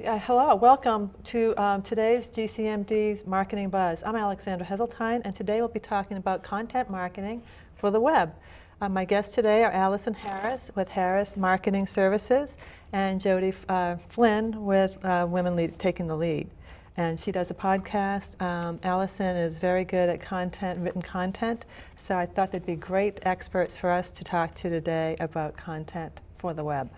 Hello, welcome to today's GCMD's Marketing Buzz. I'm Alexandra Heseltine, and today we'll be talking about content marketing for the web. My guests today are Allison Harris with Harris Marketing Services and Jody Flynn with Taking the Lead. And she does a podcast. Allison is very good at written content, so I thought they'd be great experts for us to talk to today about content for the web.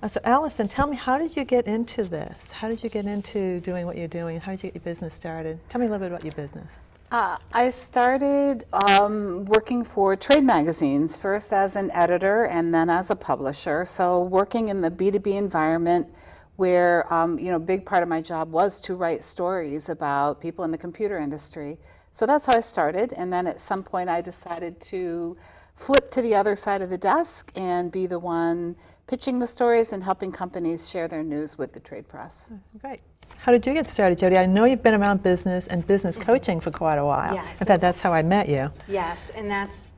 So Allison, tell me, how did you get into this? How did you get into doing what you're doing? How did you get your business started? Tell me a little bit about your business. I started working for trade magazines, first as an editor and then as a publisher. So working in the B2B environment where, a big part of my job was to write stories about people in the computer industry. So that's how I started. And then at some point I decided to flip to the other side of the desk and be the one pitching the stories and helping companies share their news with the trade press. Great. How did you get started, Jody? I know you've been around business and business coaching for quite a while. Yes. In fact, that's how I met you. Yes, and that's,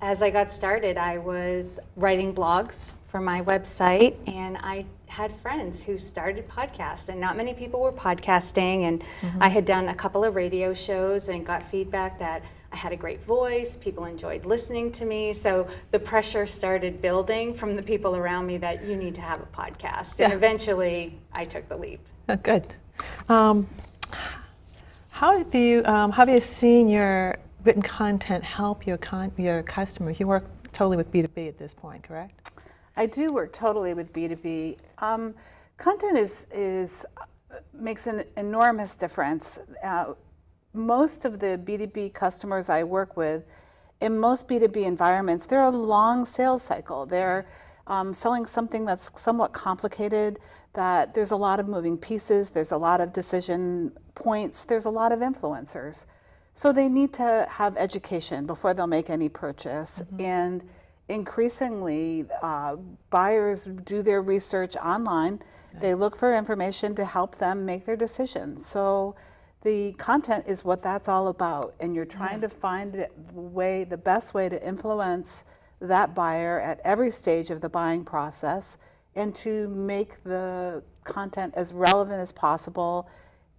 as I got started, I was writing blogs for my website, and I had friends who started podcasts, and not many people were podcasting, and I had done a couple of radio shows and got feedback that I had a great voice, people enjoyed listening to me, so the pressure started building from the people around me that you need to have a podcast, and eventually I took the leap. Oh, good. How have you seen your written content help your customers? You work totally with B2B at this point, correct? I do work totally with B2B. Content makes an enormous difference. Most of the B2B customers I work with, in most B2B environments, they're a long sales cycle. They're selling something that's somewhat complicated, that there's a lot of moving pieces, there's a lot of decision points, there's a lot of influencers. So they need to have education before they'll make any purchase. And increasingly, buyers do their research online. They look for information to help them make their decisions. So the content is what that's all about, and you're trying to find the best way to influence that buyer at every stage of the buying process, and to make the content as relevant as possible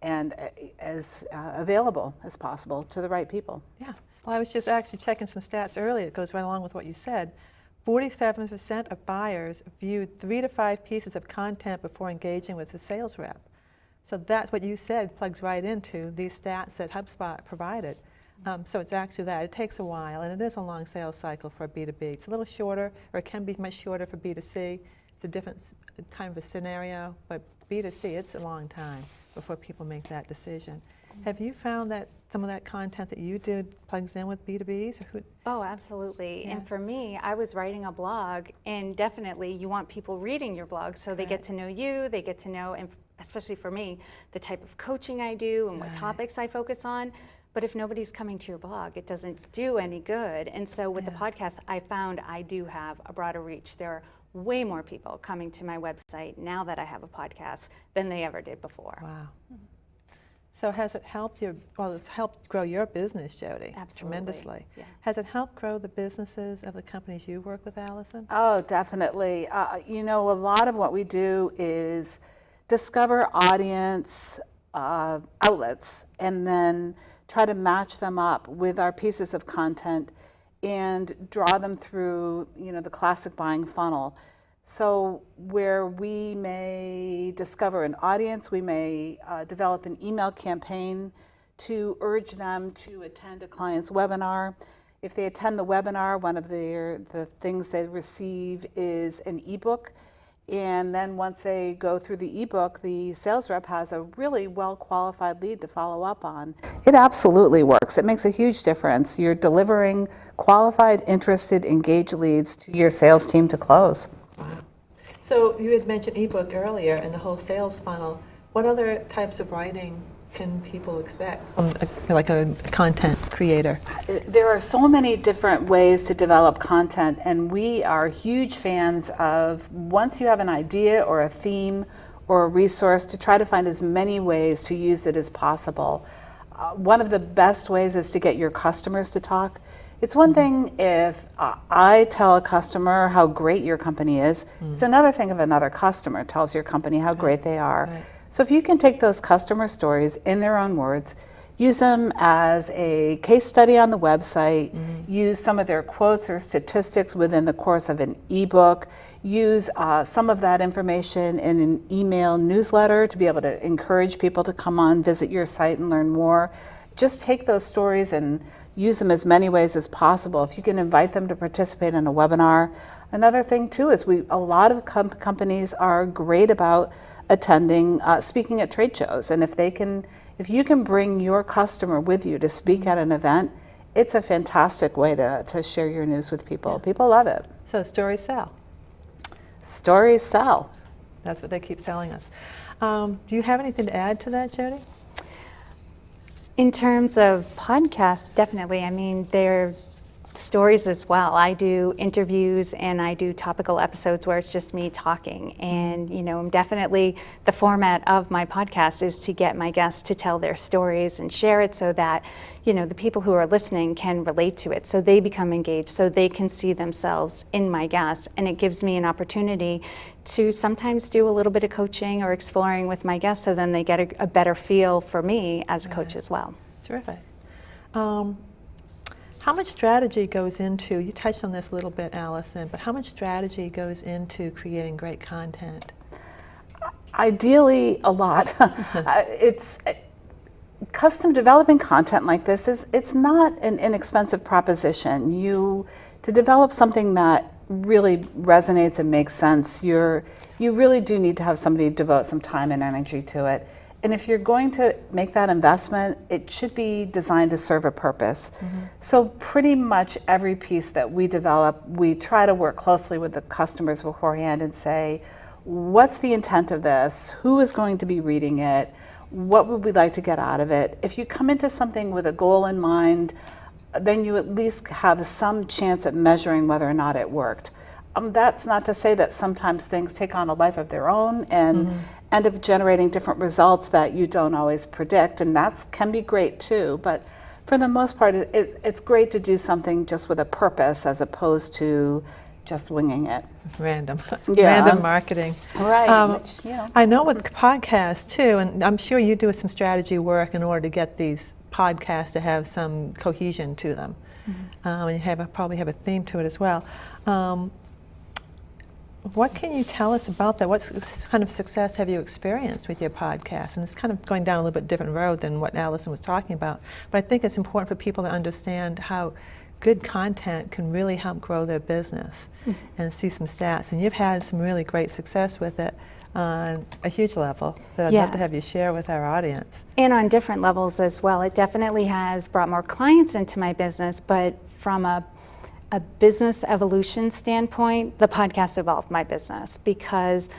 and as available as possible to the right people. Yeah. Well, I was just actually checking some stats earlier. It goes right along with what you said. 47% of buyers viewed 3 to 5 pieces of content before engaging with the sales rep. So that's what you said plugs right into these stats that HubSpot provided. So it's actually that. It takes a while, and it is a long sales cycle for B2B. It's a little shorter, or it can be much shorter for B2C. It's a different kind of a scenario, but B2C, it's a long time before people make that decision. Have you found that some of that content that you did plugs in with B2Bs? Oh, absolutely. Yeah. And for me, I was writing a blog, and definitely you want people reading your blog so they get to know you, they get to know, and especially for me, the type of coaching I do and what topics I focus on. But if nobody's coming to your blog, it doesn't do any good. And so with the podcast, I found I do have a broader reach. There are way more people coming to my website now that I have a podcast than they ever did before. Wow. So has it helped you? Well, it's helped grow your business, Jody. Absolutely. Tremendously. Yeah. Has it helped grow the businesses of the companies you work with, Allison? Oh, definitely. A lot of what we do is discover audience outlets and then try to match them up with our pieces of content and draw them through, the classic buying funnel. So where we may discover an audience, we may develop an email campaign to urge them to attend a client's webinar. If they attend the webinar, one of the things they receive is an ebook. And then once they go through the ebook, the sales rep has a really well-qualified lead to follow up on. It absolutely works. It makes a huge difference. You're delivering qualified, interested, engaged leads to your sales team to close. Wow. So you had mentioned ebook earlier and the whole sales funnel. What other types of writing can people expect from like a content creator? There are so many different ways to develop content, and we are huge fans of, once you have an idea or a theme or a resource, to try to find as many ways to use it as possible. One of the best ways is to get your customers to talk. It's one thing if I tell a customer how great your company is. It's another thing if another customer tells your company how great they are. Right. So if you can take those customer stories in their own words, use them as a case study on the website, use some of their quotes or statistics within the course of an ebook, use some of that information in an email newsletter to be able to encourage people to come on, visit your site and learn more. Just take those stories and use them as many ways as possible. If you can invite them to participate in a webinar. Another thing too is a lot of companies are great about attending, speaking at trade shows. And if you can bring your customer with you to speak at an event, it's a fantastic way to share your news with people. Yeah. People love it. So stories sell. Stories sell. That's what they keep selling us. Do you have anything to add to that, Jody? In terms of podcasts, definitely. I mean, they're stories as well. I do interviews and I do topical episodes where it's just me talking. And, definitely the format of my podcast is to get my guests to tell their stories and share it so that, the people who are listening can relate to it. So they become engaged, so they can see themselves in my guests. And it gives me an opportunity to sometimes do a little bit of coaching or exploring with my guests so then they get a better feel for me as a coach as well. Terrific. How much strategy goes into, you touched on this a little bit, Allison, but how much strategy goes into creating great content? Ideally, a lot. It's custom developing content like this it's not an inexpensive proposition. To develop something that really resonates and makes sense, you really do need to have somebody devote some time and energy to it. And if you're going to make that investment, it should be designed to serve a purpose. So pretty much every piece that we develop, we try to work closely with the customers beforehand and say, what's the intent of this? Who is going to be reading it? What would we like to get out of it? If you come into something with a goal in mind, then you at least have some chance at measuring whether or not it worked. That's not to say that sometimes things take on a life of their own and end up generating different results that you don't always predict, and that can be great too. But for the most part, it's great to do something just with a purpose as opposed to just winging it. Random marketing. Right. I know with podcasts too, and I'm sure you do some strategy work in order to get these podcasts to have some cohesion to them. And you probably have a theme to it as well. What can you tell us about that? What kind of success have you experienced with your podcast? And it's kind of going down a little bit different road than what Allison was talking about. But I think it's important for people to understand how good content can really help grow their business and see some stats. And you've had some really great success with it on a huge level that I'd love to have you share with our audience. And on different levels as well. It definitely has brought more clients into my business, but from a business evolution standpoint, the podcast evolved my business because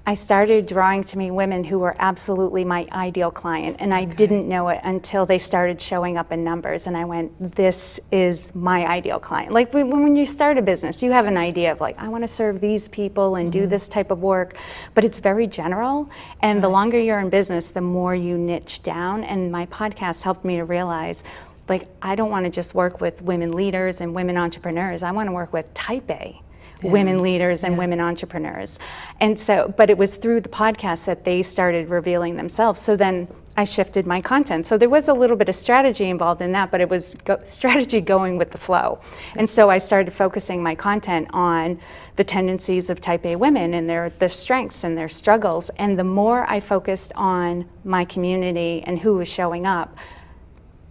I started drawing to me women who were absolutely my ideal client, and I didn't know it until they started showing up in numbers, and I went, this is my ideal client. Like when you start a business, you have an idea of like, I want to serve these people and do this type of work, but it's very general, and the longer you're in business, the more you niche down, and my podcast helped me to realize, like, I don't want to just work with women leaders and women entrepreneurs. I want to work with type A women leaders and women entrepreneurs. And so, but it was through the podcast that they started revealing themselves. So then I shifted my content. So there was a little bit of strategy involved in that, but it was strategy going with the flow. And so I started focusing my content on the tendencies of type A women and their strengths and their struggles. And the more I focused on my community and who was showing up,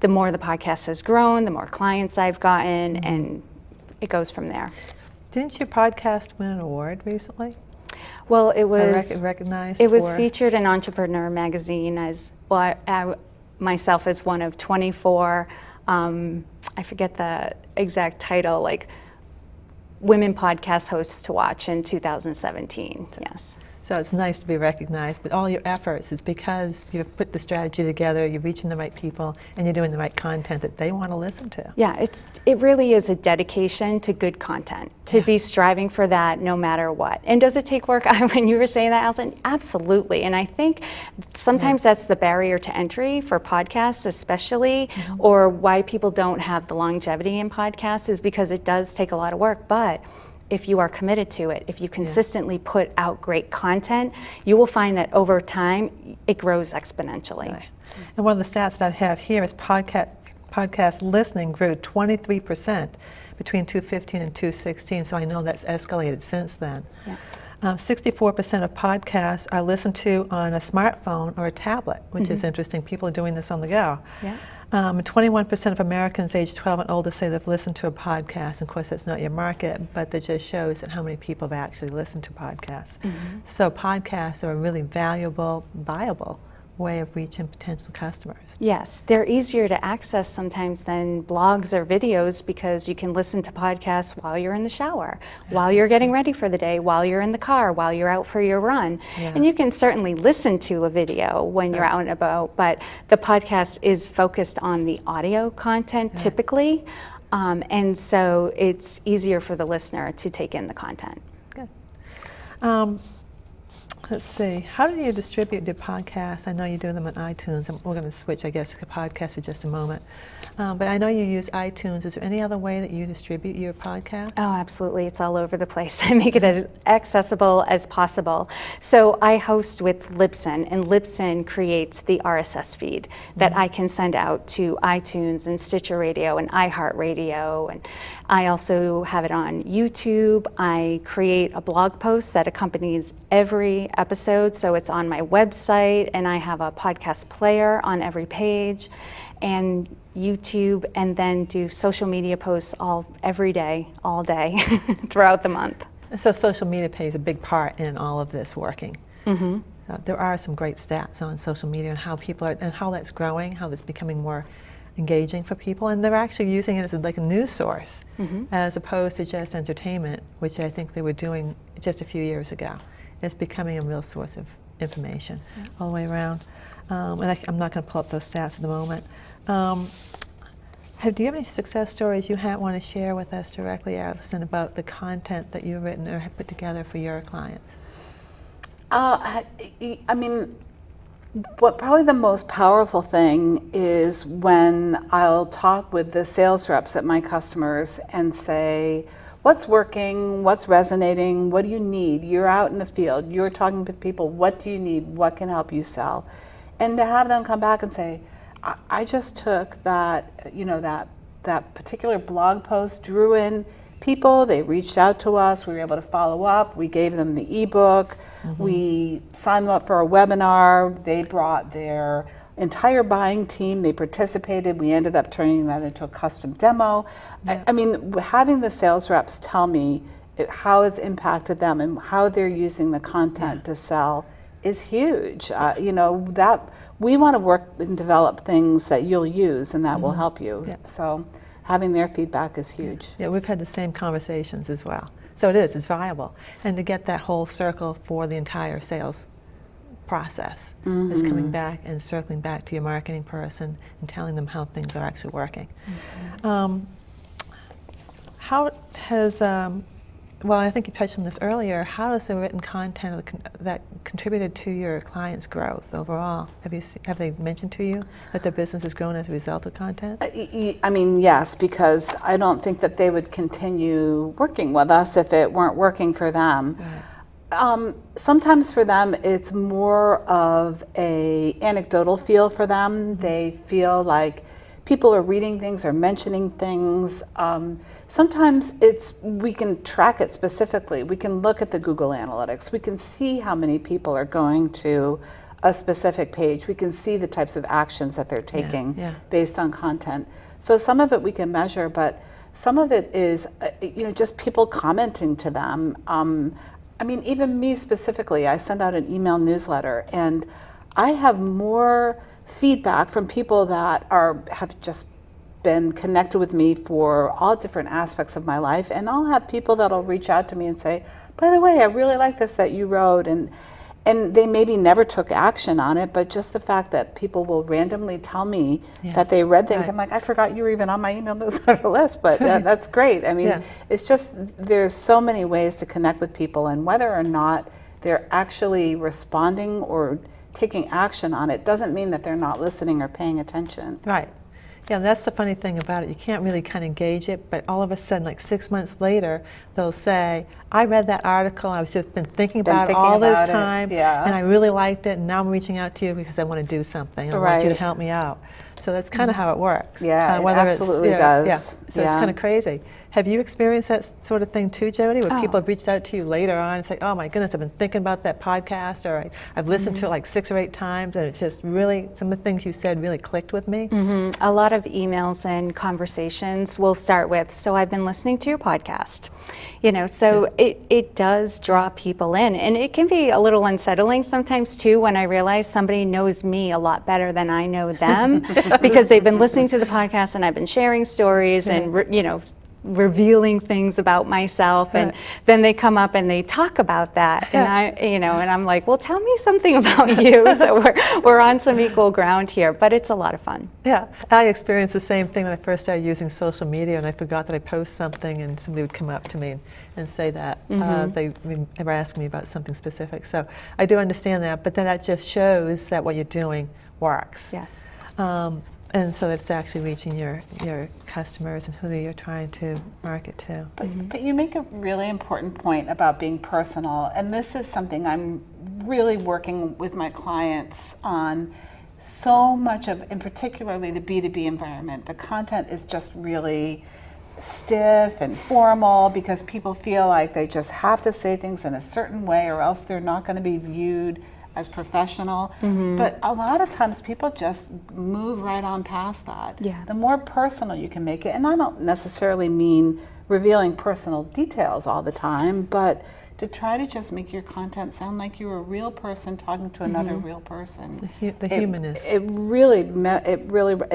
the more the podcast has grown, the more clients I've gotten, and it goes from there. Didn't your podcast win an award recently? Well, it was recognized. It was featured in Entrepreneur magazine as well. I myself as one of 24. I forget the exact title, like women podcast hosts to watch in 2017. Yes. So it's nice to be recognized, but all your efforts is because you've put the strategy together, you're reaching the right people, and you're doing the right content that they want to listen to. Yeah, it really is a dedication to good content, to be striving for that no matter what. And does it take work? When you were saying that, Allison, absolutely. And I think sometimes that's the barrier to entry for podcasts especially, or why people don't have the longevity in podcasts is because it does take a lot of work, but if you are committed to it, if you consistently put out great content, you will find that over time it grows exponentially. Right. And one of the stats that I have here is podcast listening grew 23% between 2015 and 2016, so I know that's escalated since then. Yeah. 64% of podcasts are listened to on a smartphone or a tablet, which is interesting. People are doing this on the go. Yeah. 21% of Americans aged 12 and older say they've listened to a podcast. Of course, that's not your market, but that just shows that how many people have actually listened to podcasts. So podcasts are a really valuable, viable way of reaching potential customers. Yes, they're easier to access sometimes than blogs or videos because you can listen to podcasts while you're in the shower, while you're getting ready for the day, while you're in the car, while you're out for your run. Yeah. And you can certainly listen to a video when you're out and about, but the podcast is focused on the audio content typically, and so it's easier for the listener to take in the content. Good. Let's see. How do you distribute your podcasts? I know you do them on iTunes. We're going to switch, I guess, to podcasts for just a moment. But I know you use iTunes. Is there any other way that you distribute your podcasts? Oh, absolutely. It's all over the place. I make it as accessible as possible. So I host with Libsyn, and Libsyn creates the RSS feed that I can send out to iTunes and Stitcher Radio and iHeartRadio. And I also have it on YouTube. I create a blog post that accompanies every episode, so it's on my website, and I have a podcast player on every page, and YouTube, and then do social media posts every day, all day, throughout the month. And so social media plays a big part in all of this working. There are some great stats on social media and how people are, and how that's growing, how that's becoming more engaging for people, and they're actually using it as like a news source as opposed to just entertainment, which I think they were doing just a few years ago. It's becoming a real source of information all the way around. And I'm not going to pull up those stats at the moment. Do you have any success stories you want to share with us directly, Alison, about the content that you've written or have put together for your clients? I mean, what probably the most powerful thing is when I'll talk with the sales reps at my customers and say, what's working, what's resonating, what do you need? You're out in the field, you're talking to people, what do you need, what can help you sell? And to have them come back and say, I just took that, that particular blog post, drew in people, they reached out to us, we were able to follow up, we gave them the ebook, we signed them up for a webinar, they brought their entire buying team, they participated, we ended up turning that into a custom demo. I mean, having the sales reps tell me how it's impacted them and how they're using the content to sell is huge. That we want to work and develop things that you'll use and that will help you. So having their feedback is huge. Yeah, we've had the same conversations as well. So it's viable. And to get that whole circle for the entire sales process is coming back and circling back to your marketing person and telling them how things are actually working. How has, well, I think you touched on this earlier, how has the written content that contributed to your clients' growth overall? Have they mentioned to you that their business has grown as a result of content? I mean, yes, because I don't think that they would continue working with us if it weren't working for them. Sometimes for them it's more of a anecdotal feel for them. They feel like people are reading things or mentioning things. Sometimes we can track it specifically. We can look at the Google Analytics. We can see how many people are going to a specific page. We can see the types of actions that they're taking based on content. So some of it we can measure, but some of it is just people commenting to them. I mean, even me specifically, I send out an email newsletter, and I have more feedback from people that have just been connected with me for all different aspects of my life, and I'll have people that'll reach out to me and say, by the way, I really like this that you wrote, and they maybe never took action on it, but just the fact that people will randomly tell me that they read things, I'm like, I forgot you were even on my email newsletter list, but that's great. I mean, it's just, there's so many ways to connect with people, and whether or not they're actually responding or taking action on it doesn't mean that they're not listening or paying attention. Right. Yeah, and that's the funny thing about it. You can't really kind of gauge it, but all of a sudden, like 6 months later, they'll say, I read that article, I've just been thinking about it all this time, and I really liked it, and now I'm reaching out to you because I want to do something, and I want you to help me out. So that's kind of how it works. Yeah, it absolutely does. Yeah, so it's kind of crazy. Have you experienced that sort of thing too, Jody, where people have reached out to you later on and say, oh my goodness, I've been thinking about that podcast, or I've listened to it like 6 or 8 times, and it just really, some of the things you said really clicked with me? A lot of emails and conversations will start with, so I've been listening to your podcast. You know, so it does draw people in, and it can be a little unsettling sometimes too when I realize somebody knows me a lot better than I know them because they've been listening to the podcast and I've been sharing stories and, you know, revealing things about myself, and then they come up and they talk about that, and and I'm like, well, tell me something about you. So we're on some equal ground here, but it's a lot of fun. Yeah, I experienced the same thing when I first started using social media, and I forgot that I post something, and somebody would come up to me and say that they were asking me about something specific. So I do understand that, but then that just shows that what you're doing works. Yes. And so it's actually reaching your customers and who you're trying to market to. But you make a really important point about being personal, and this is something I'm really working with my clients on. So much of, and particularly the B2B environment, the content is just really stiff and formal because people feel like they just have to say things in a certain way or else they're not going to be viewed as professional. But a lot of times people just move right on past that. The more personal you can make it, and I don't necessarily mean revealing personal details all the time, but to try to just make your content sound like you're a real person talking to another real person. The humanness. It really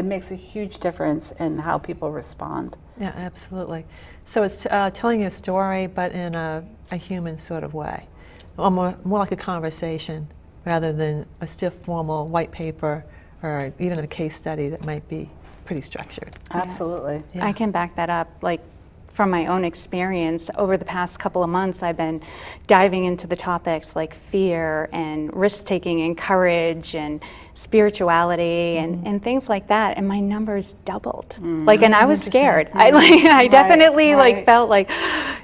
makes a huge difference in how people respond. Yeah, absolutely. So it's telling a story, but in a human sort of way, or more like a conversation, rather than a stiff, formal white paper or even a case study that might be pretty structured. Absolutely. Yes. Yeah. I can back that up. Like, from my own experience, over the past couple of months, I've been diving into the topics like fear and risk-taking and courage and spirituality and things like that, and my numbers doubled. Like, and I was scared. I definitely like felt like,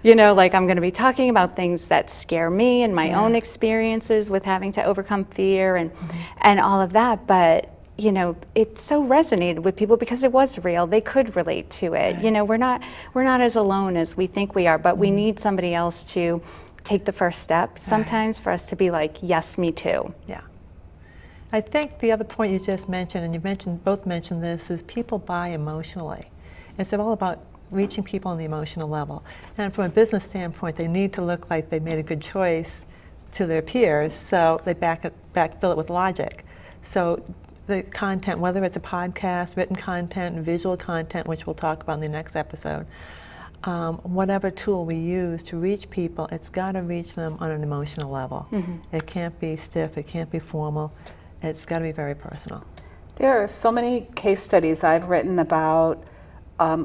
you know, like I'm going to be talking about things that scare me and my own experiences with having to overcome fear and all of that, but you know, it so resonated with people because it was real. They could relate to it. You know, we're not as alone as we think we are, but we need somebody else to take the first step sometimes for us to be like, yes, me too. Yeah. I think the other point you just mentioned, and you both mentioned this, is people buy emotionally. It's all about reaching people on the emotional level. And from a business standpoint, they need to look like they made a good choice to their peers, so they backfill it with logic. So the content, whether it's a podcast, written content, and visual content, which we'll talk about in the next episode, whatever tool we use to reach people, it's got to reach them on an emotional level. It can't be stiff, it can't be formal, it's got to be very personal. There are so many case studies I've written about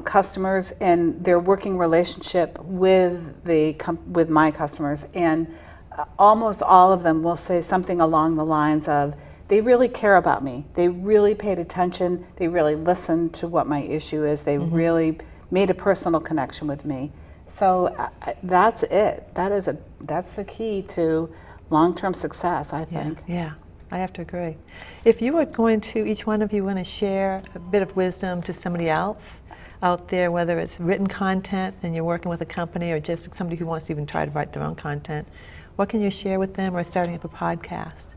customers and their working relationship with my customers, and almost all of them will say something along the lines of, they really care about me. They really paid attention. They really listened to what my issue is. They really made a personal connection with me. So that's it. That's the key to long-term success, I think. Yeah, I have to agree. If you were going to, each one of you want to share a bit of wisdom to somebody else out there, whether it's written content and you're working with a company or just somebody who wants to even try to write their own content, what can you share with them, or starting up a podcast?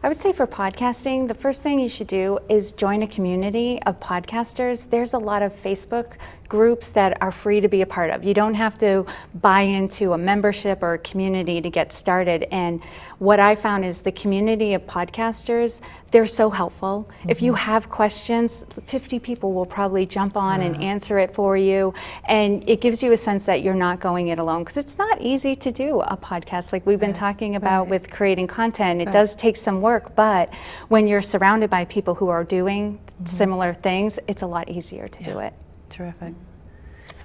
I would say for podcasting, the first thing you should do is join a community of podcasters. There's a lot of Facebook groups that are free to be a part of. You don't have to buy into a membership or a community to get started. And what I found is the community of podcasters, they're so helpful. If you have questions, 50 people will probably jump on and answer it for you. And it gives you a sense that you're not going it alone, because it's not easy to do a podcast like we've been talking about with creating content. It does take some work, but when you're surrounded by people who are doing similar things, it's a lot easier to do it. Terrific.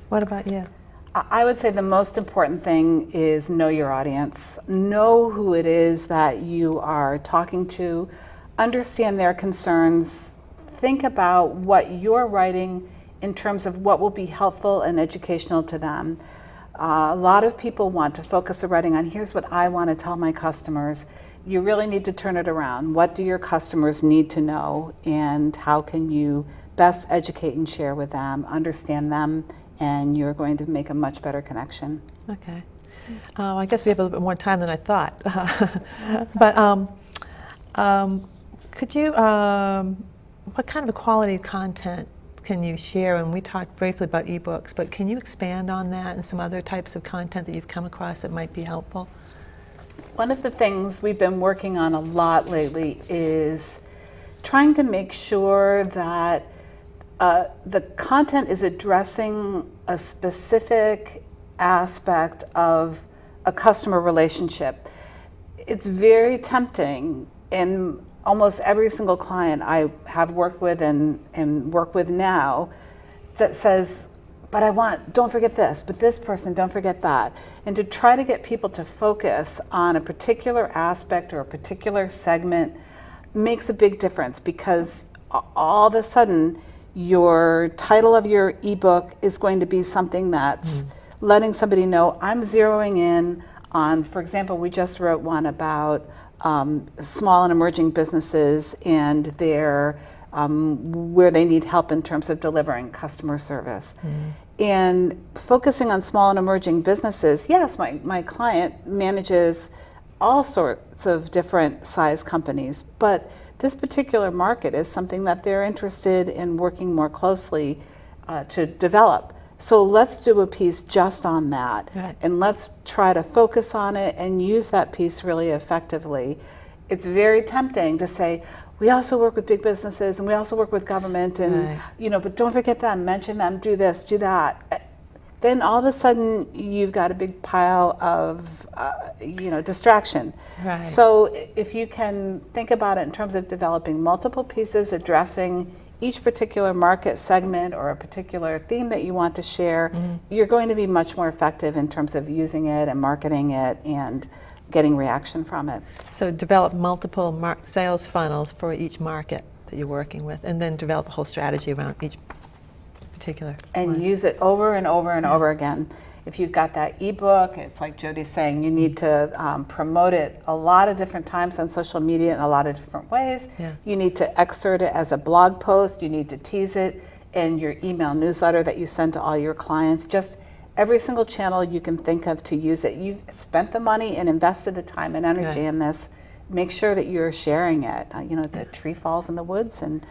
What about you? I would say the most important thing is know your audience. Know who it is that you are talking to. Understand their concerns. think about what you're writing in terms of what will be helpful and educational to them. A lot of people want to focus the writing on, here's what I want to tell my customers. You really need to turn it around. What do your customers need to know, and how can you best educate and share with them, understand them, and you're going to make a much better connection. Okay. I guess we have a little bit more time than I thought. But could you, what kind of quality content can you share? And we talked briefly about ebooks, but can you expand on that and some other types of content that you've come across that might be helpful? One of the things we've been working on a lot lately is trying to make sure that the content is addressing a specific aspect of a customer relationship. It's very tempting, in almost every single client I have worked with and work with now, that says, but don't forget this, but this person, don't forget that. And to try to get people to focus on a particular aspect or a particular segment makes a big difference, because all of a sudden your title of your ebook is going to be something that's letting somebody know, I'm zeroing in on, for example, we just wrote one about small and emerging businesses and their where they need help in terms of delivering customer service. And focusing on small and emerging businesses, yes, my client manages all sorts of different size companies, but this particular market is something that they're interested in working more closely to develop. So let's do a piece just on that, Right. and let's try to focus on it and use that piece really effectively. It's very tempting to say, we also work with big businesses and we also work with government, and Right. but don't forget them, mention them, do this, do that. Then all of a sudden you've got a big pile of distraction. Right. So if you can think about it in terms of developing multiple pieces addressing each particular market segment or a particular theme that you want to share, you're going to be much more effective in terms of using it and marketing it and getting reaction from it. So develop multiple sales funnels for each market that you're working with, and then develop a whole strategy around each particular And one. use it over and over and over again. If you've got that ebook, it's like Jody's saying, you need to promote it a lot of different times on social media in a lot of different ways. Yeah. You need to excerpt it as a blog post. You need to tease it in your email newsletter that you send to all your clients. Just every single channel you can think of to use it. You've spent the money and invested the time and energy Right. in this. Make sure that you're sharing it. The tree falls in the woods, and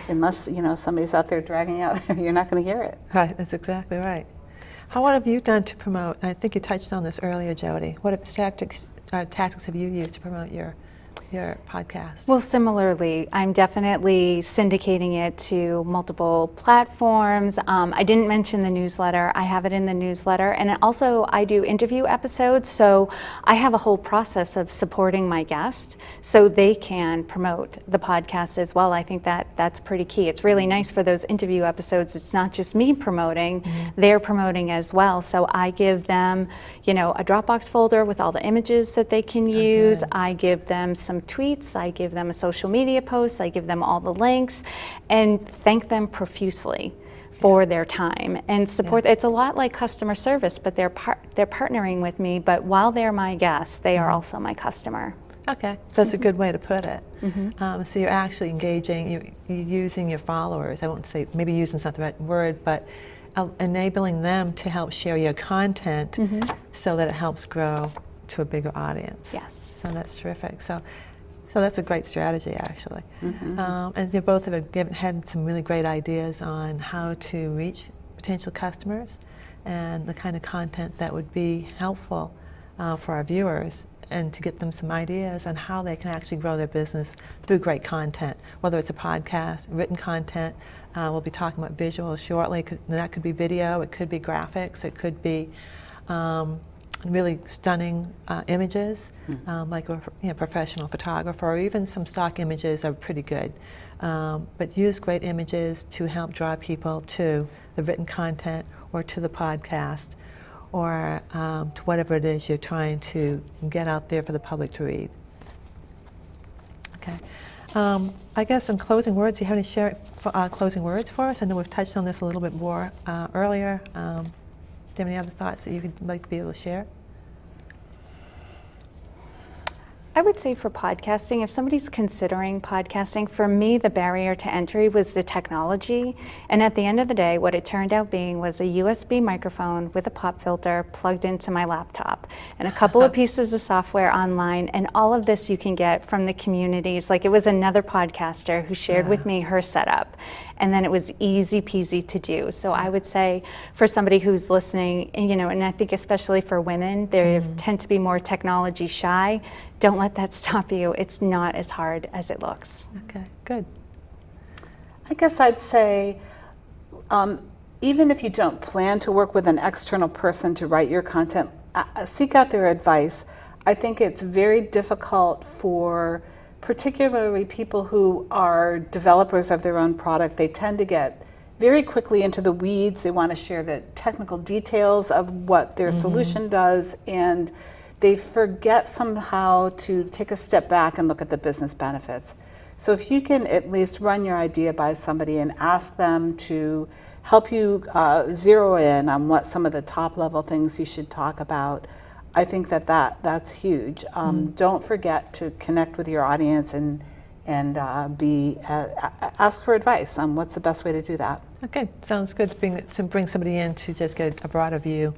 unless somebody's out there dragging you out there, you're not going to hear it. Right, that's exactly right. What have you done to promote? I think you touched on this earlier, Jody. What tactics have you used to promote your podcast? Well, similarly, I'm definitely syndicating it to multiple platforms. I didn't mention the newsletter. I have it in the newsletter. And also, I do interview episodes, so I have a whole process of supporting my guest so they can promote the podcast as well. I think that's pretty key. It's really nice for those interview episodes. It's not just me promoting, they're promoting as well. So I give them, a Dropbox folder with all the images that they can use. I give them some tweets, I give them a social media post, I give them all the links, and thank them profusely for their time and support. It's a lot like customer service, but they're partnering with me, but while they're my guests, they are also my customer. Okay, that's a good way to put it. So you're actually engaging, you're using your followers. I won't say, maybe using's not the right word, but enabling them to help share your content so that it helps grow to a bigger audience. Yes. So that's terrific. So that's a great strategy, actually. And they both have had some really great ideas on how to reach potential customers and the kind of content that would be helpful for our viewers, and to get them some ideas on how they can actually grow their business through great content, whether it's a podcast, written content. We'll be talking about visuals shortly. That could be video, it could be graphics, it could be really stunning images, like a professional photographer, or even some stock images are pretty good. But use great images to help draw people to the written content or to the podcast, or to whatever it is you're trying to get out there for the public to read. Okay. I guess in closing words, do you have any closing words for us? I know we've touched on this a little bit more earlier. Do you have any other thoughts that you would like to be able to share? I would say for podcasting, if somebody's considering podcasting, for me, the barrier to entry was the technology. And at the end of the day, what it turned out being was a USB microphone with a pop filter plugged into my laptop and a couple of pieces of software online. And all of this you can get from the communities. Like, it was another podcaster who shared with me her setup. And then it was easy peasy to do. So I would say for somebody who's listening, and I think especially for women, they tend to be more technology shy. Don't let that stop you. It's not as hard as it looks. Okay, good. I guess I'd say, even if you don't plan to work with an external person to write your content, seek out their advice. I think it's very difficult for particularly people who are developers of their own product. They tend to get very quickly into the weeds. They want to share the technical details of what their solution does, and they forget somehow to take a step back and look at the business benefits. So if you can at least run your idea by somebody and ask them to help you zero in on what some of the top level things you should talk about, I think that's huge. Don't forget to connect with your audience and ask for advice on what's the best way to do that. Okay, sounds good to bring somebody in to just get a broader view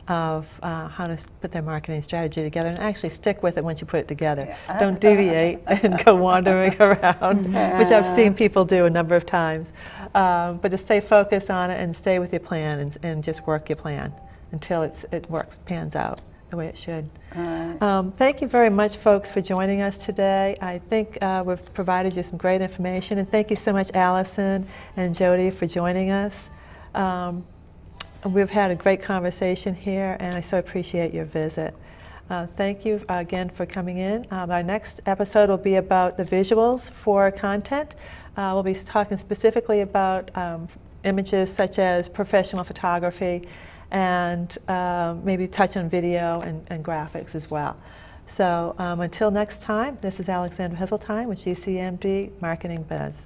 of how to put their marketing strategy together and actually stick with it once you put it together. Don't deviate and go wandering around, which I've seen people do a number of times. But to stay focused on it and stay with your plan and just work your plan until it works, pans out the way it should. Thank you very much, folks, for joining us today. I think we've provided you some great information, and thank you so much, Allison and Jody, for joining us. We've had a great conversation here, and I so appreciate your visit. Thank you again for coming in. Our next episode will be about the visuals for content. We'll be talking specifically about images such as professional photography and maybe touch on video and graphics as well. So until next time, this is Alexandra Heseltine with GCMD Marketing Buzz.